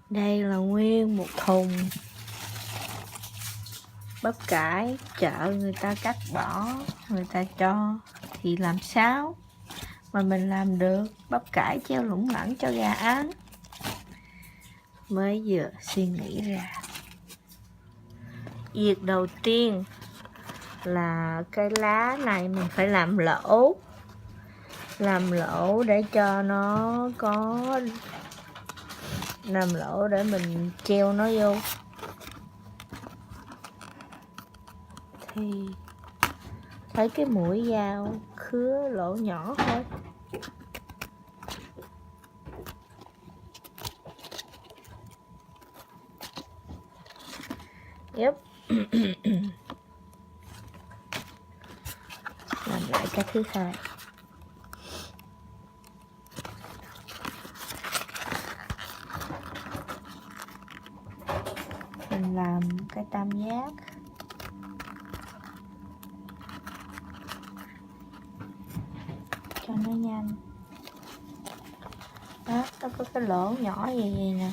Đây là nguyên một thùng bắp cải, chợ người ta cắt bỏ, người ta cho, thì làm sao mà mình làm được bắp cải treo lủng lẳng cho gà ăn. Mới vừa suy nghĩ ra. Việc đầu tiên là cái lá này mình phải làm lỗ để cho nó có, làm lỗ để mình treo nó vô. Thì thấy cái mũi dao khứa lỗ nhỏ thôi. Yep. Làm lại cái thứ hai. Mình làm cái tam giác. Cho nó nhanh. Đó, nó có cái lỗ nhỏ vậy nè.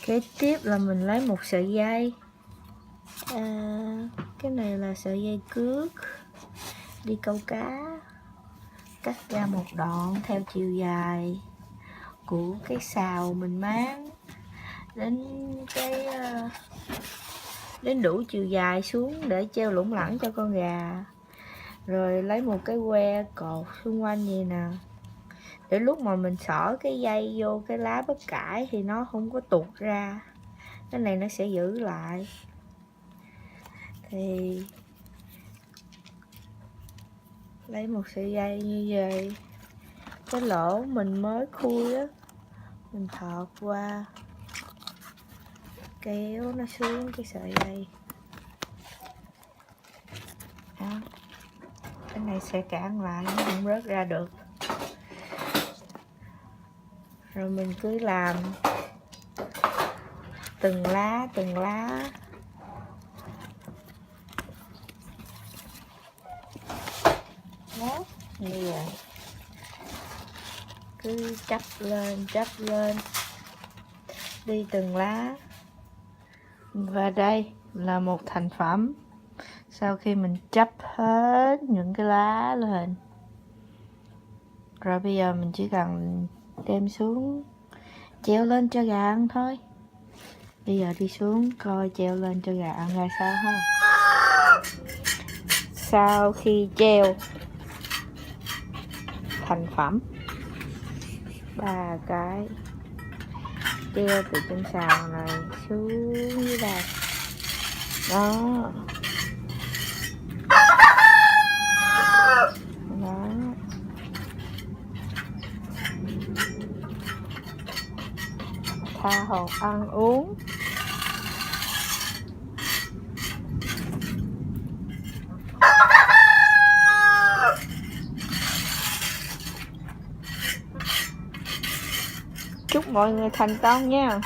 Kế tiếp là mình lấy một sợi dây. Cái này là sợi dây cước đi câu cá. Cắt ra một đoạn theo chiều dài của cái sào mình máng đến đủ chiều dài xuống để treo lủng lẳng cho con gà. Rồi lấy một cái que cột xung quanh vậy nè, để lúc mà mình xỏ cái dây vô cái lá bắp cải thì nó không có tuột ra, cái này nó sẽ giữ lại. Thì lấy một sợi dây như vậy, cái lỗ mình mới khui á, mình thọt qua, kéo nó xuống cái sợi dây đó. Cái này sẽ cản lại, nó không rớt ra được. Rồi mình cứ làm từng lá đó, như vậy. Cứ chắp lên đi từng lá. Và đây là một thành phẩm sau khi mình chắp hết những cái lá lên. Rồi bây giờ mình chỉ cần đem xuống treo lên cho gà ăn thôi. Bây giờ đi xuống coi treo lên cho gà ăn ra sao ha. Sau khi treo thành phẩm 3 cái, treo từ trên sào này xuống dưới đây đó. Đó, tha hồ ăn uống. Chúc mọi người thành công nha.